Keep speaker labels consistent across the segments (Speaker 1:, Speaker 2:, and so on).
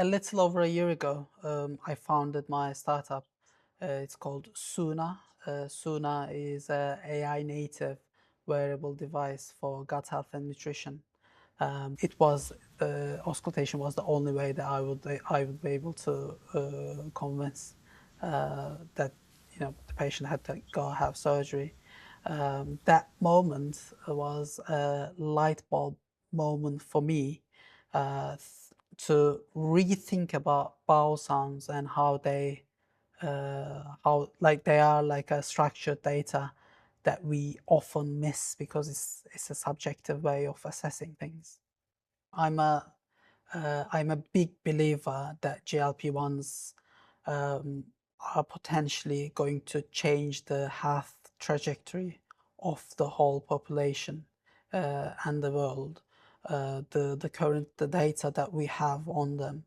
Speaker 1: A little over a year ago, I founded my startup. It's called SUNA. SUNA is a AI native wearable device for gut health and nutrition. It was Auscultation was the only way that I would be able to convince that the patient had to go have surgery. That moment was a light bulb moment for me, uh, to rethink about bowel sounds and how like they are like a structured data that we often miss because it's a subjective way of assessing things. I'm a I'm a big believer that GLP-1s um, are potentially going to change the health trajectory of the whole population and the world. The data that we have on them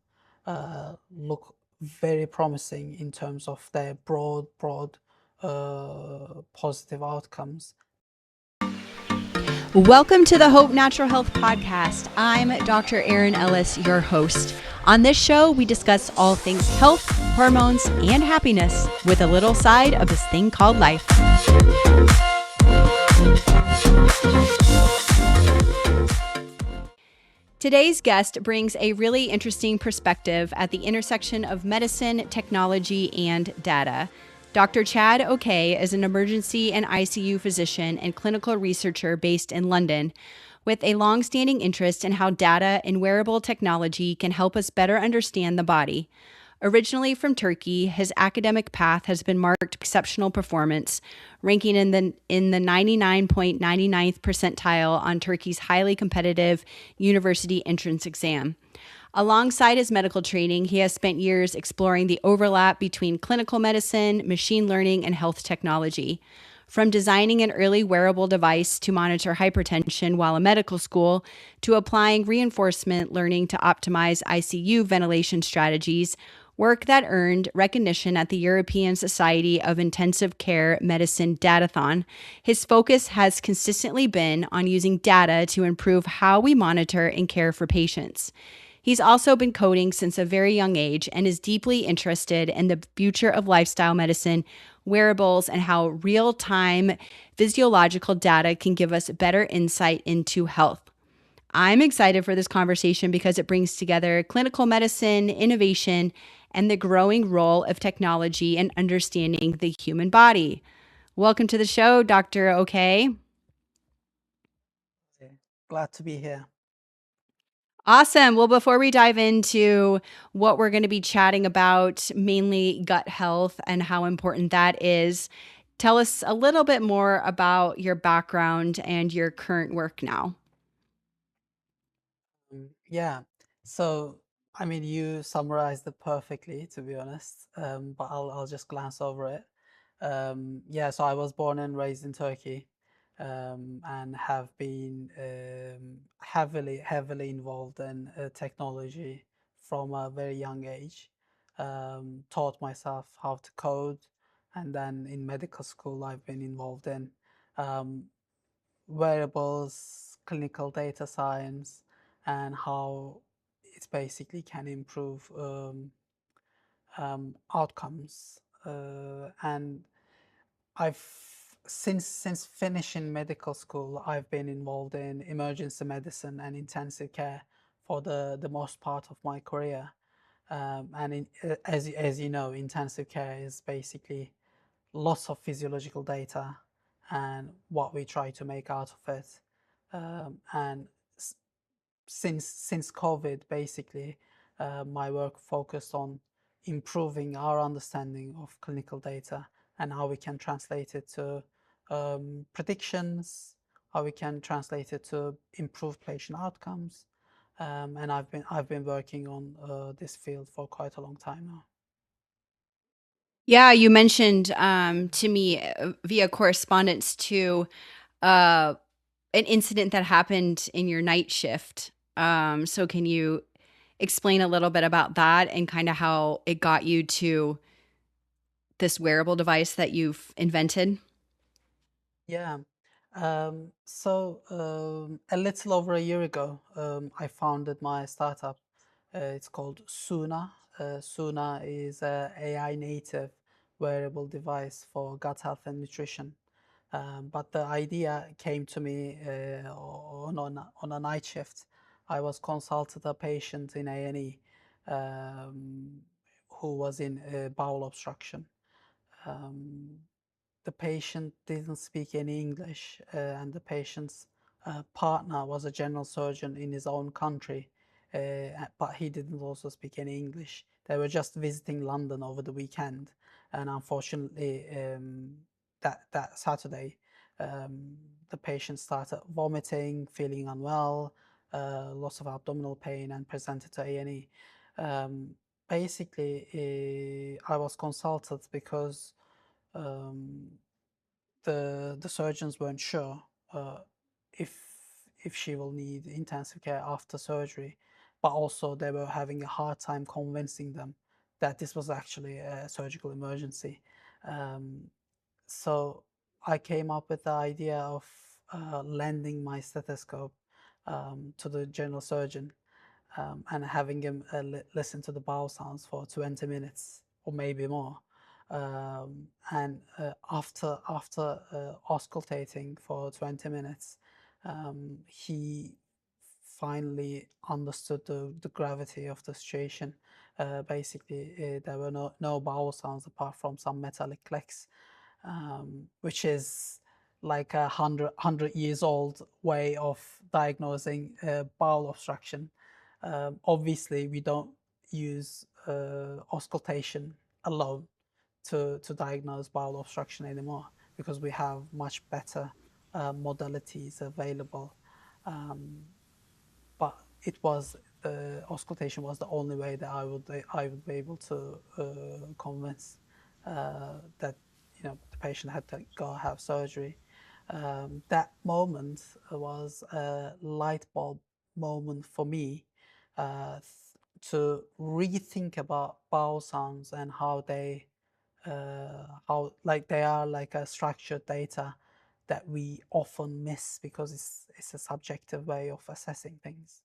Speaker 1: look very promising in terms of their broad positive outcomes.
Speaker 2: Welcome to the Hope Natural Health Podcast. I'm Dr. Erin Ellis, your host. On this show, we discuss all things health, hormones, and happiness with a little side of this thing called life. Today's guest brings a really interesting perspective at the intersection of medicine, technology, and data. Dr. Chad O'Kay is an emergency and ICU physician and clinical researcher based in London, with a long-standing interest in how data and wearable technology can help us better understand the body. Originally from Turkey, his academic path has been marked by exceptional performance, ranking in the 99.99th percentile on Turkey's highly competitive university entrance exam. Alongside his medical training, he has spent years exploring the overlap between clinical medicine, machine learning, and health technology. From designing an early wearable device to monitor hypertension while in medical school, to applying reinforcement learning to optimize ICU ventilation strategies, work that earned recognition at the European Society of Intensive Care Medicine Datathon, his focus has consistently been on using data to improve how we monitor and care for patients. He's also been coding since a very young age and is deeply interested in the future of lifestyle medicine, wearables, and how real-time physiological data can give us better insight into health. I'm excited for this conversation because it brings together clinical medicine, innovation, and the growing role of technology in understanding the human body. Welcome to the show, Dr. O'Kay.
Speaker 1: Glad to be here.
Speaker 2: Awesome. Well, before we dive into what we're going to be chatting about, mainly gut health and how important that is, tell us a little bit more about your background and your current work now.
Speaker 1: Yeah. So, I mean, you summarized it perfectly, to be honest. But I'll just glance over it. Yeah. So I was born and raised in Turkey, and have been heavily involved in technology from a very young age. Taught myself how to code, and then in medical school, I've been involved in um, wearables, clinical data science, and how it basically can improve outcomes. And I've since finishing medical school, I've been involved in emergency medicine and intensive care for the most part of my career. As you know, intensive care is basically lots of physiological data and what we try to make out of it. And since COVID, basically, my work focused on improving our understanding of clinical data and how we can translate it to predictions, how we can translate it to improved patient outcomes. And I've been working on this field for quite a long time now.
Speaker 2: Yeah, you mentioned to me via correspondence to uh, an incident that happened in your night shift. So, can you explain a little bit about that and kind of how it got you to this wearable device that you've invented?
Speaker 1: Yeah. A little over a year ago, I founded my startup. It's called SUNA. SUNA is a AI native wearable device for gut health and nutrition. But the idea came to me on a night shift. I was consulted a patient in A&E who was in bowel obstruction. Um, the patient didn't speak any English, and the patient's partner was a general surgeon in his own country, but he didn't also speak any English. They were just visiting London over the weekend, and unfortunately, that Saturday, um, the patient started vomiting, feeling unwell, lots of abdominal pain, and presented to A&E. Um, Basically, I was consulted because um, the surgeons weren't sure uh, if if she will need intensive care after surgery, but also they were having a hard time convincing them that this was actually a surgical emergency. Um, so I came up with the idea of lending my stethoscope to the general surgeon and having him listen to the bowel sounds for 20 minutes or maybe more. And after auscultating for 20 minutes, he finally understood the gravity of the situation. Basically, there were no bowel sounds apart from some metallic clicks, which is like a hundred years old way of diagnosing bowel obstruction. Obviously, we don't use auscultation alone to diagnose bowel obstruction anymore because we have much better modalities available. Um, but it was auscultation was the only way that I would be able to convince that the patient had to go have surgery. That moment was a light bulb moment for me to rethink about bowel sounds and how like they are like a structured data that we often miss because it's a subjective way of assessing things.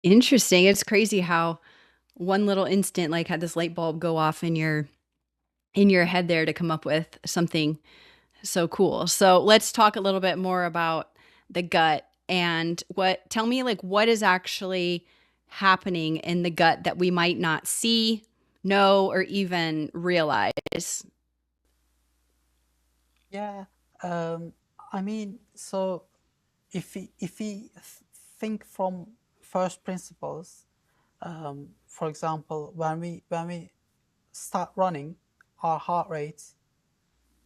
Speaker 2: Interesting. It's crazy how one little instant like had this light bulb go off in your head there to come up with something so cool. So let's talk a little bit more about the gut and tell me like what is actually happening in the gut that we might not see, know, or even realize.
Speaker 1: Yeah, um, I mean, so if we think from first principles, for example, when we start running, our heart rate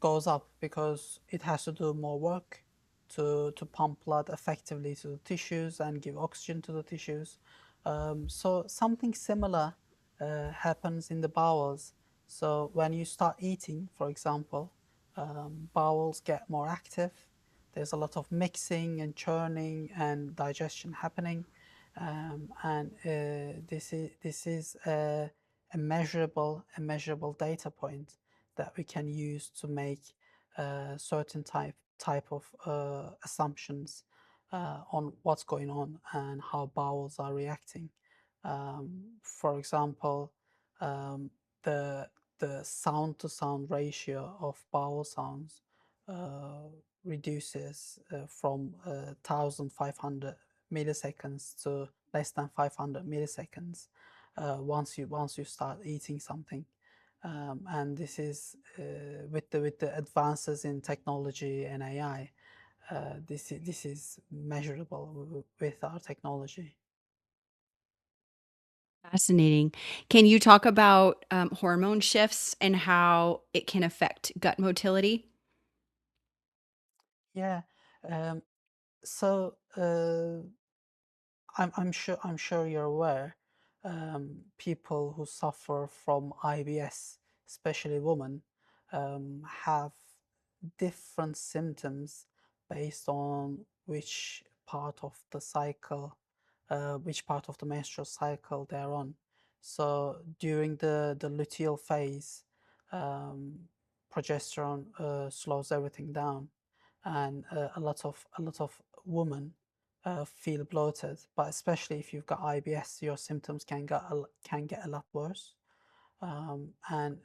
Speaker 1: goes up because it has to do more work to pump blood effectively to the tissues and give oxygen to the tissues. So something similar happens in the bowels. So when you start eating, for example, bowels get more active. There's a lot of mixing and churning and digestion happening, and this is a measurable data point that we can use to make certain type of assumptions on what's going on and how bowels are reacting. For example, um, the the sound to sound ratio of bowel sounds uh, reduces from 1500 milliseconds to less than 500 milliseconds once you start eating something. And this is with the advances in technology and AI. This is measurable with our technology.
Speaker 2: Fascinating. Can you talk about hormone shifts and how it can affect gut motility?
Speaker 1: Yeah. Um, so I'm sure you're aware. People who suffer from IBS, especially women, have different symptoms based on which part of the menstrual cycle they're on. So during the luteal phase, um, progesterone slows everything down, and a lot of women feel bloated. But especially if you've got IBS, your symptoms can get a lot worse. And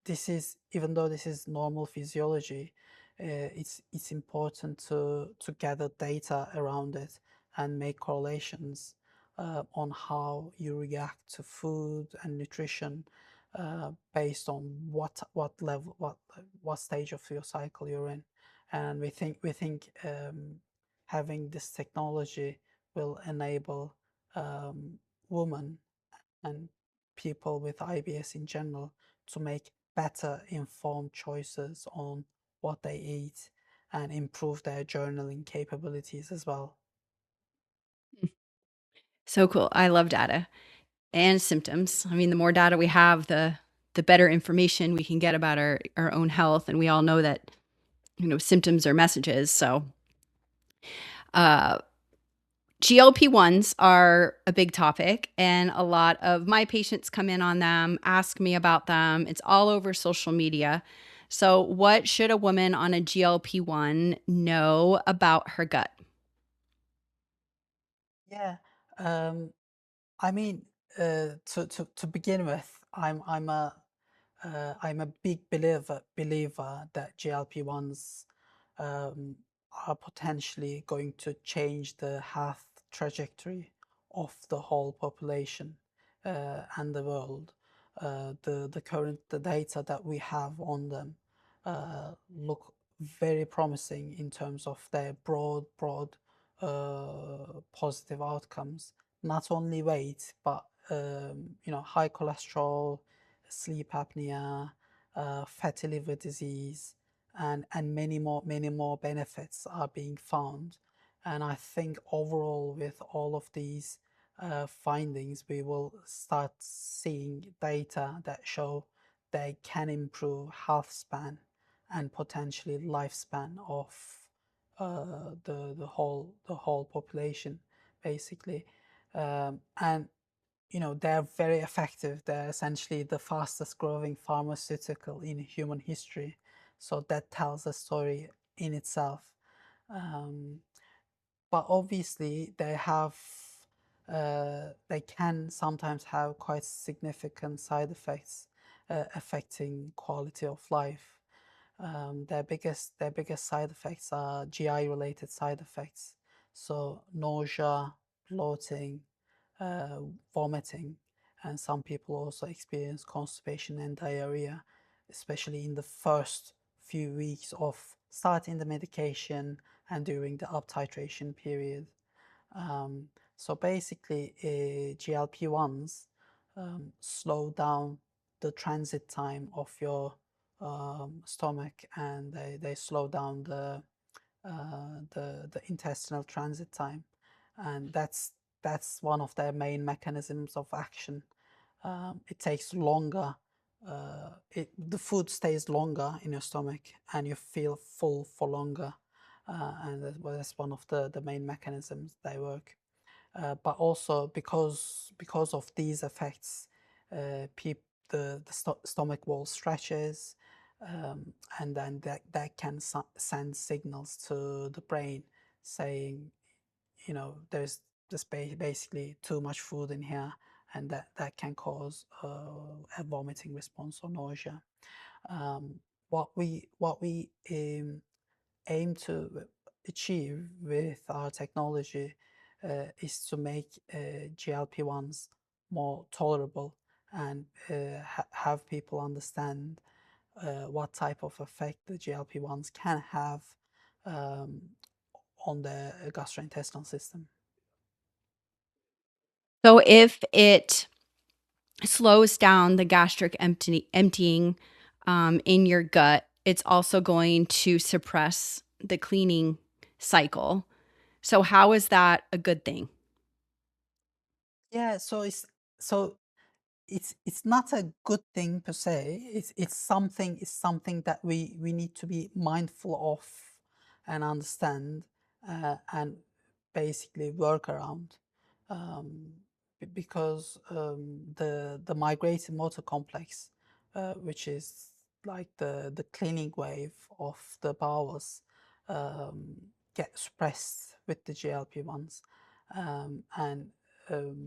Speaker 1: this is, even though this is normal physiology, it's important to gather data around it and make correlations on how you react to food and nutrition based on what level, what stage of your cycle you're in. And we think having this technology will enable women and people with IBS in general to make better informed choices on what they eat and improve their journaling capabilities as well.
Speaker 2: So cool. I love data and symptoms. I mean, the more data we have, the better information we can get about our own health. And we all know that, symptoms are messages. So uh GLP-1s are a big topic, and a lot of my patients come in on them, ask me about them. It's all over social media. So, what should a woman on a GLP-1 know about her gut?
Speaker 1: Yeah, um, I mean, to begin with, I'm a big believer that GLP-1s um, are potentially going to change the health trajectory of the whole population and the world. The data that we have on them look very promising in terms of their broad positive outcomes. Not only weight, but high cholesterol, sleep apnea, fatty liver disease, and many more benefits are being found. And I think overall, with all of these findings, we will start seeing data that show they can improve health span and potentially lifespan of the whole population, basically. And they're very effective. They're essentially the fastest growing pharmaceutical in human history. So that tells a story in itself. Um, but obviously, they can sometimes have quite significant side effects affecting quality of life. Their biggest side effects are GI related side effects, so nausea, bloating, uh, vomiting, and some people also experience constipation and diarrhea, especially in the first few weeks of starting the medication and during the up titration period. So basically, GLP-1s slow down the transit time of your stomach, and they slow down the intestinal transit time, and that's one of their main mechanisms of action. It takes longer. The food stays longer in your stomach, and you feel full for longer, and that's one of the main mechanisms they work. But also because of these effects, peop the stomach wall stretches, and then that can send signals to the brain saying, there's basically too much food in here, and that can cause a vomiting response or nausea. Um, what we aim to achieve with our technology is to make GLP-1s more tolerable and have people understand what type of effect the GLP-1s can have um, on the gastrointestinal system.
Speaker 2: So, if it slows down the gastric emptying in your gut, it's also going to suppress the cleaning cycle. So, how is that a good thing?
Speaker 1: Yeah, so it's not a good thing per se. It's something that we need to be mindful of and understand and basically work around, um, because the migrating motor complex, which is like the cleaning wave of the bowels, um, get suppressed with the GLP-1s, and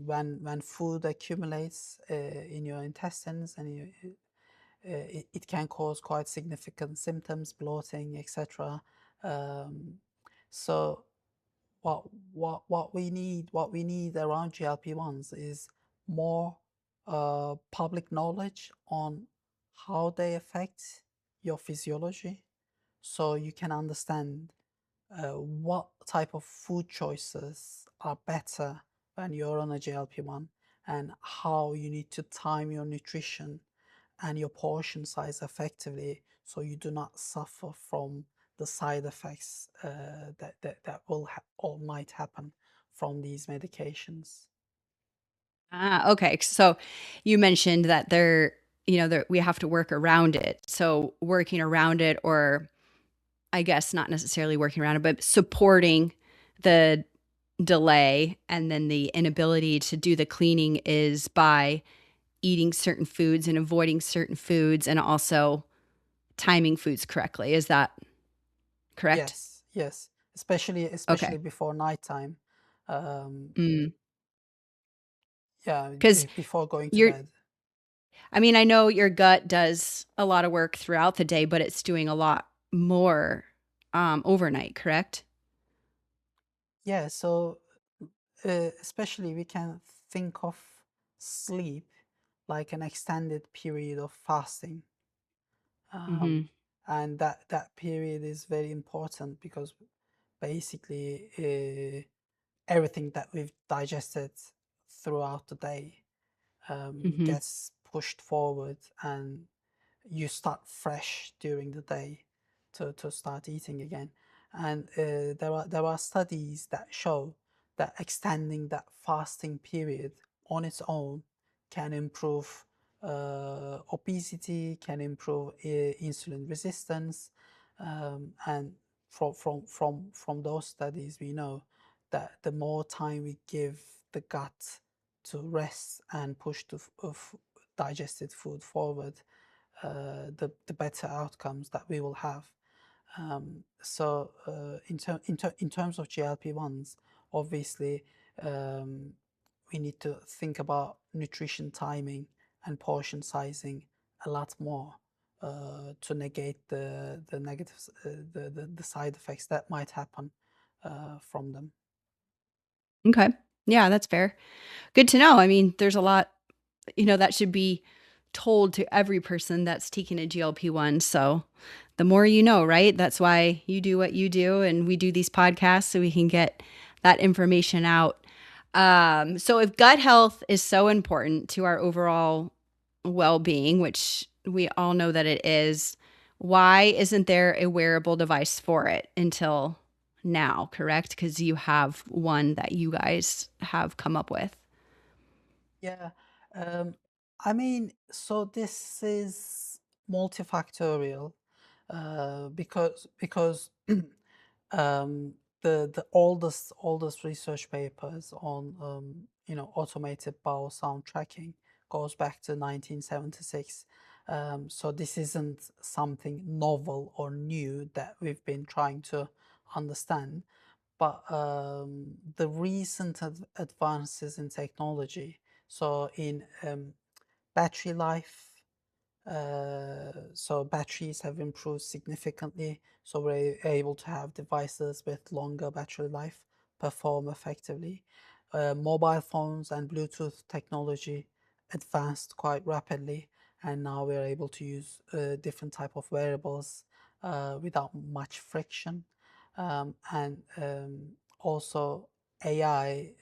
Speaker 1: when food accumulates in your intestines, and it can cause quite significant symptoms, bloating, etc. Um, so what what we need around GLP-1s is more public knowledge on how they affect your physiology, so you can understand what type of food choices are better when you're on a GLP-1, and how you need to time your nutrition and your portion size effectively, so you do not suffer from the side effects that will or might happen from these medications.
Speaker 2: Ah, okay. So you mentioned that we have to work around it. So working around it, or I guess not necessarily working around it, but supporting the delay and then the inability to do the cleaning is by eating certain foods and avoiding certain foods and also timing foods correctly. Is that correct?
Speaker 1: Yes, yes, especially
Speaker 2: Okay.
Speaker 1: before nighttime. Um,
Speaker 2: Mm.
Speaker 1: yeah,
Speaker 2: Because
Speaker 1: before going to
Speaker 2: you're,
Speaker 1: bed.
Speaker 2: I mean, I know your gut does a lot of work throughout the day, but it's doing a lot more overnight, correct?
Speaker 1: Yeah, so especially we can think of sleep like an extended period of fasting.
Speaker 2: Mm-hmm.
Speaker 1: And that period is very important, because basically everything that we've digested throughout the day
Speaker 2: Mm-hmm.
Speaker 1: gets pushed forward, and you start fresh during the day to start eating again. And there are studies that show that extending that fasting period on its own can improve obesity, can improve insulin resistance, and from those studies we know that the more time we give the gut to rest and push the digested food forward, the better outcomes that we will have. So in terms of GLP-1s, obviously, um, we need to think about nutrition timing and portion sizing a lot more to negate the negatives, the side effects that might happen from them.
Speaker 2: Okay. Yeah, that's fair. Good to know. I mean, there's a lot, that should be told to every person that's taking a GLP-1. So the more you know, right? That's why you do what you do. And we do these podcasts so we can get that information out. So if gut health is so important to our overall well being, which we all know that it is, why isn't there a wearable device for it until now? Correct? Because you have one that you guys have come up with.
Speaker 1: Yeah, um, I mean, so this is multifactorial, because um, the oldest research papers on automated bowel sound tracking goes back to 1976. So this isn't something novel or new that we've been trying to understand, but the recent advances in technology, so in battery life, so batteries have improved significantly, so we're able to have devices with longer battery life perform effectively. Mobile phones and Bluetooth technology advanced quite rapidly, and now we're able to use different type of wearables without much friction. And also AI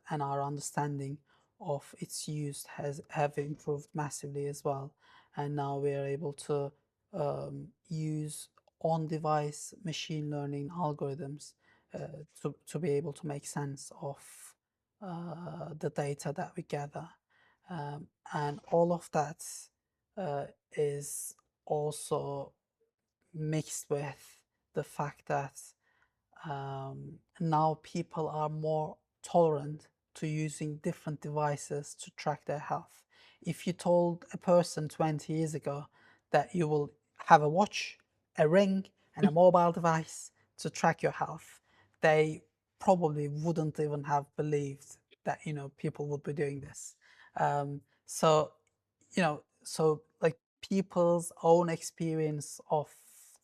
Speaker 1: and our understanding of its use has have improved massively as well, and now we are able to use on-device machine learning algorithms to be able to make sense of the data that we gather, and all of that is also mixed with the fact that now people are more tolerant to using different devices to track their health. If you told a person 20 years ago that you will have a watch, a ring, and a mobile device to track your health, they probably wouldn't even have believed that people would be doing this. So like people's own experience of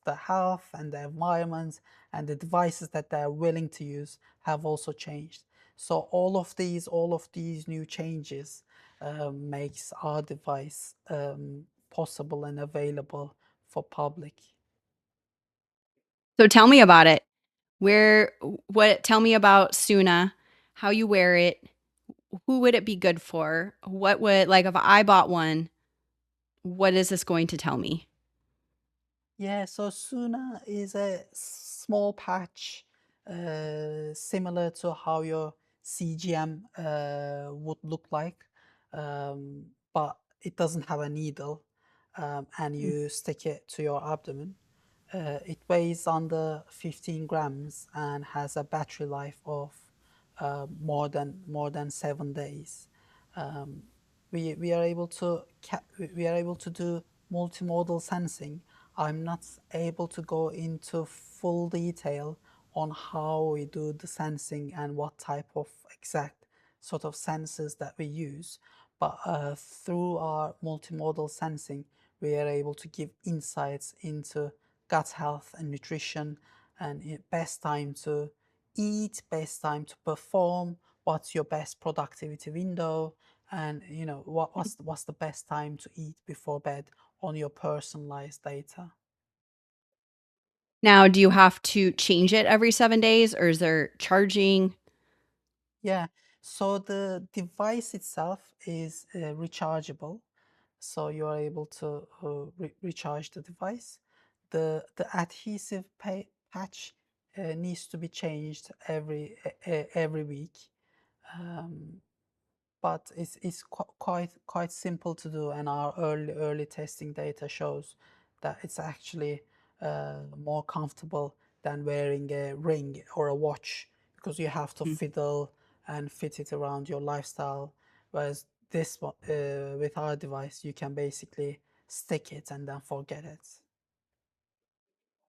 Speaker 1: the health and the environment and the devices that they're willing to use have also changed. So all of these new changes makes our device possible and available for public.
Speaker 2: So tell me about it. Where, what, tell me about SUNA, how you wear it, who would it be good for? What would, like, if I bought one, what is this going to tell me?
Speaker 1: Yeah, so SUNA is a small patch similar to how your CGM would look like, um, but it doesn't have a needle, and
Speaker 2: Mm.
Speaker 1: you stick it to your abdomen. It weighs under 15 grams and has a battery life of more than 7 days. Um, we are able to we are able to do multimodal sensing. I'm not able to go into full detail on how we do the sensing and what type of exact sort of sensors that we use, but through our multimodal sensing, we are able to give insights into gut health and nutrition and best time to eat, best time to perform, what's your best productivity window, and what's the best time to eat before bed on your personalized data.
Speaker 2: Now, do you have to change it every 7 days or is there charging?
Speaker 1: Yeah, so the device itself is rechargeable, so you are able to recharge the device. The adhesive patch needs to be changed every week. Um, but it's quite simple to do, and our early testing data shows that it's actually more comfortable than wearing a ring or a watch, because you have to
Speaker 2: Mm.
Speaker 1: fiddle and fit it around your lifestyle, whereas this one, with our device, you can basically stick it and then forget it.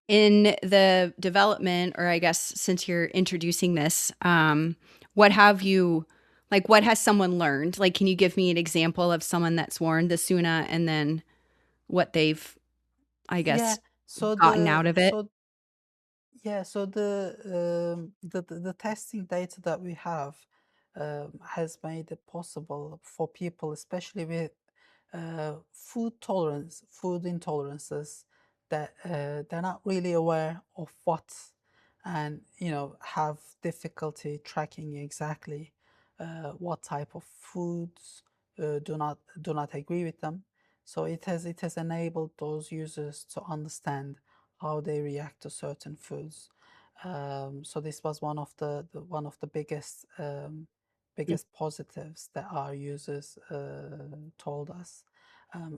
Speaker 2: In the development, or I guess since you're introducing this, what have you, like, what has someone learned? Like, can you give me an example of someone that's worn the SUNA and then what they've, I
Speaker 1: Yeah,
Speaker 2: guess,
Speaker 1: so
Speaker 2: gotten out
Speaker 1: the
Speaker 2: of it?
Speaker 1: so Yeah, so the testing data that we have has made it possible for people, especially with food intolerances, that they're not really aware of what, and have difficulty tracking exactly what type of foods do not agree with them. So it has enabled those users to understand how they react to certain foods. So this was one of the biggest positives that our users told us.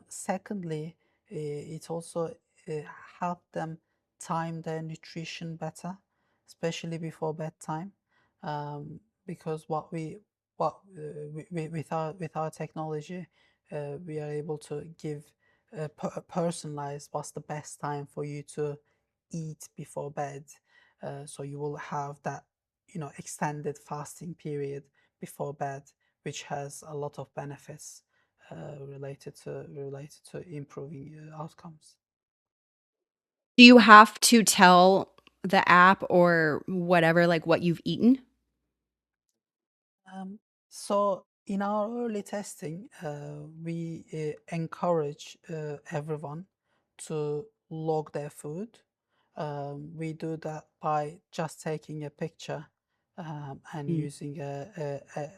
Speaker 1: Secondly, it also uh, helped them time their nutrition better, especially before bedtime, because with our technology, we are able to give personalize what's the best time for you to eat before bed. So you will have that extended fasting period before bed, which has a lot of benefits related to improving outcomes.
Speaker 2: Do you have to tell the app or whatever, like, what you've eaten?
Speaker 1: Um, so in our early testing, we encourage everyone to log their food. We do that by just taking a picture and
Speaker 2: Mm.
Speaker 1: using a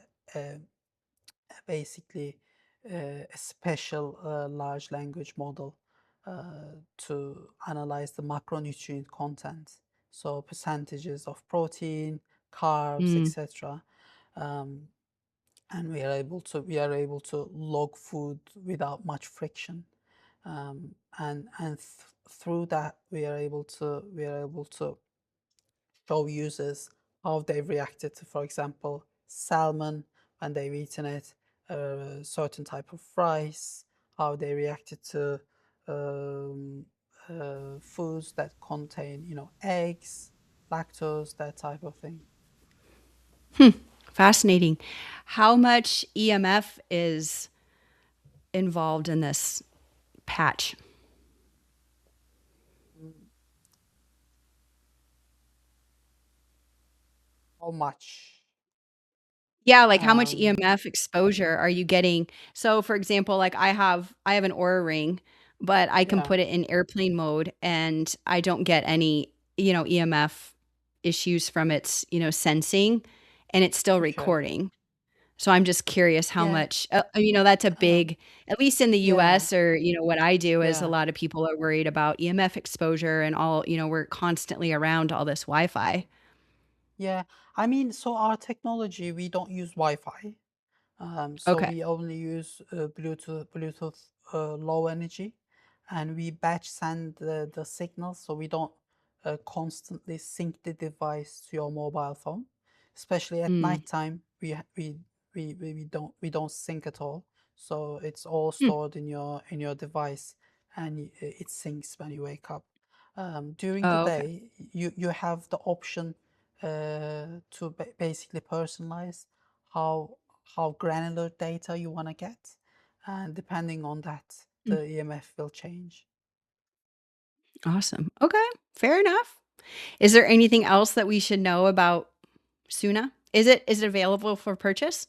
Speaker 1: basically a special large language model to analyze the macronutrient content, so percentages of protein, carbs,
Speaker 2: Mm.
Speaker 1: etc. Um, and we are able to log food without much friction, and through that we are able to show users how they've reacted to, for example, salmon when they've eaten it, certain type of rice, how they reacted to um, foods that contain, eggs, lactose, that type of thing.
Speaker 2: Fascinating. How much EMF is involved in this patch?
Speaker 1: Mm, How much?
Speaker 2: Yeah, like how much
Speaker 1: Um,
Speaker 2: EMF exposure are you getting? So for example, like I have an Aura ring, but I can
Speaker 1: yeah,
Speaker 2: put it in airplane mode and I don't get any, EMF issues from its, sensing, and it's still
Speaker 1: okay.
Speaker 2: recording. So I'm just curious how
Speaker 1: Yeah,
Speaker 2: much, that's a
Speaker 1: um,
Speaker 2: big, at least in the
Speaker 1: yeah,
Speaker 2: US, or, what I do is a
Speaker 1: yeah.
Speaker 2: lot of people are worried about EMF exposure and all, we're constantly around all this Wi-Fi.
Speaker 1: Yeah, I mean, so our technology, we don't use Wi-Fi. So
Speaker 2: Okay.
Speaker 1: we only use Bluetooth low energy, and we batch send the signals, so we don't constantly sync the device to your mobile phone. Especially at
Speaker 2: Mm.
Speaker 1: nighttime, we don't sync at all. So it's all
Speaker 2: Hmm.
Speaker 1: stored in your device, and it syncs when you wake up. During the
Speaker 2: Oh, okay.
Speaker 1: day, you have the option to basically personalize how granular data you want to get, and depending on that,
Speaker 2: Mm.
Speaker 1: the EMF will change.
Speaker 2: Awesome. Okay. Fair enough. Is there anything else that we should know about SUNA? Is it available for purchase?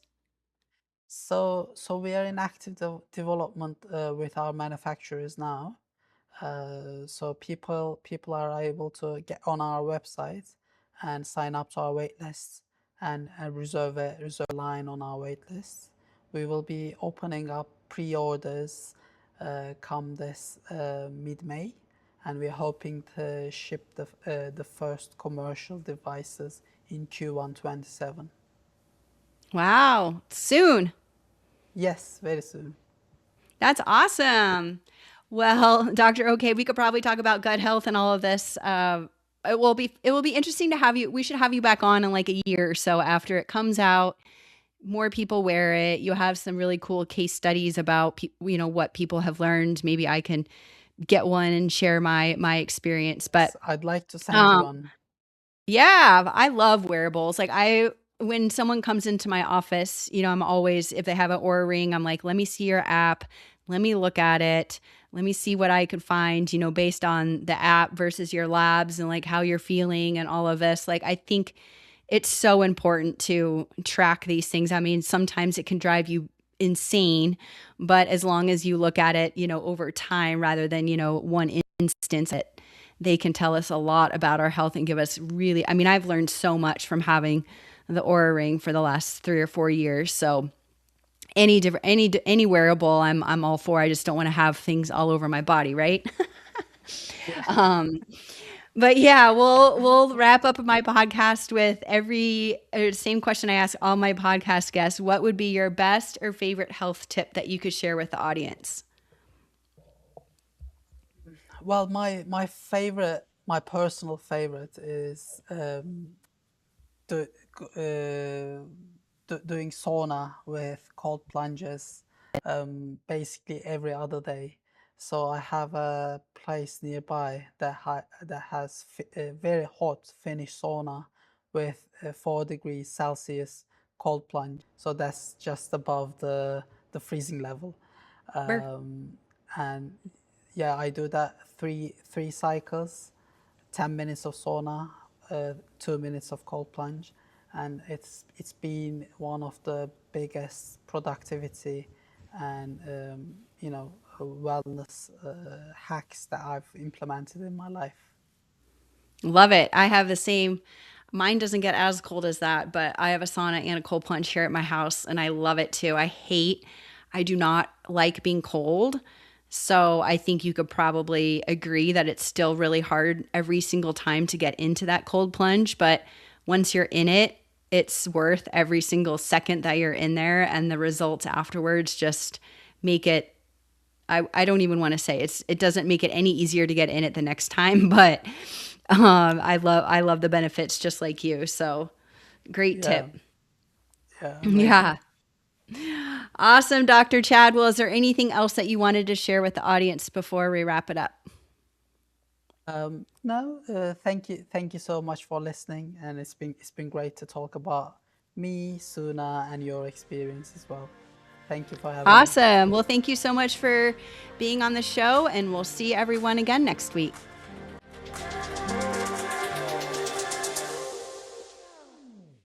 Speaker 1: So we are in active development with our manufacturers now. So people are able to get on our website and sign up to our wait lists, and reserve a line on our wait list. We will be opening up pre-orders come this mid-May, and we're hoping to ship the first commercial devices in Q1 27.
Speaker 2: Wow. Soon.
Speaker 1: Yes, very soon.
Speaker 2: That's awesome. Well, Dr. Okay, we could probably talk about gut health and all of this. It will be interesting to have you. We should have you back on in like a year or so after it comes out. More people wear it. You'll have some really cool case studies about what people have learned. Maybe I can get one and share my experience. But
Speaker 1: Yes, I'd like to send you
Speaker 2: um,
Speaker 1: one.
Speaker 2: yeah, I love wearables. Like when someone comes into my office, I'm always, if they have an Aura ring, I'm like, let me see your app. Let me look at it. Let me see what I could find, based on the app versus your labs and like how you're feeling and all of this. Like, I think it's so important to track these things. I mean, sometimes it can drive you insane, but as long as you look at it, over time rather than, one instance, it they can tell us a lot about our health and give us really, I mean, I've learned so much from having the Aura ring for the last 3 or 4 years. So any wearable, I'm all for. I just don't want to have things all over my body, right?
Speaker 1: Yeah.
Speaker 2: um, but yeah, we'll wrap up my podcast with every same question I ask all my podcast guests. What would be your best or favorite health tip that you could share with the audience?
Speaker 1: Well, my personal favorite is do, doing sauna with cold plunges, basically every other day. So I have a place nearby that has a very hot Finnish sauna with 4 degrees Celsius cold plunge. So that's just above the freezing level.
Speaker 2: Where
Speaker 1: Um, and yeah, I do that three cycles, 10 minutes of sauna, 2 minutes of cold plunge, and it's been one of the biggest productivity and wellness hacks that I've implemented in my life.
Speaker 2: Love it. I have the same. Mine doesn't get as cold as that, but I have a sauna and a cold plunge here at my house, and I love it too. I do not like being cold. So I think you could probably agree that it's still really hard every single time to get into that cold plunge. But once you're in it, it's worth every single second that you're in there. And the results afterwards just make it, I don't even want to say it doesn't make it any easier to get in it the next time, but I love the benefits just like you. So great
Speaker 1: Yeah,
Speaker 2: tip.
Speaker 1: yeah, amazing.
Speaker 2: Yeah. Awesome, Dr. Chad. Well, is there anything else that you wanted to share with the audience before we wrap it up?
Speaker 1: No, thank you so much for listening, and it's been great to talk about me, Suna, and your experience as well. Thank you for having me.
Speaker 2: Awesome. Well, thank you so much for being on the show, and we'll see everyone again next week.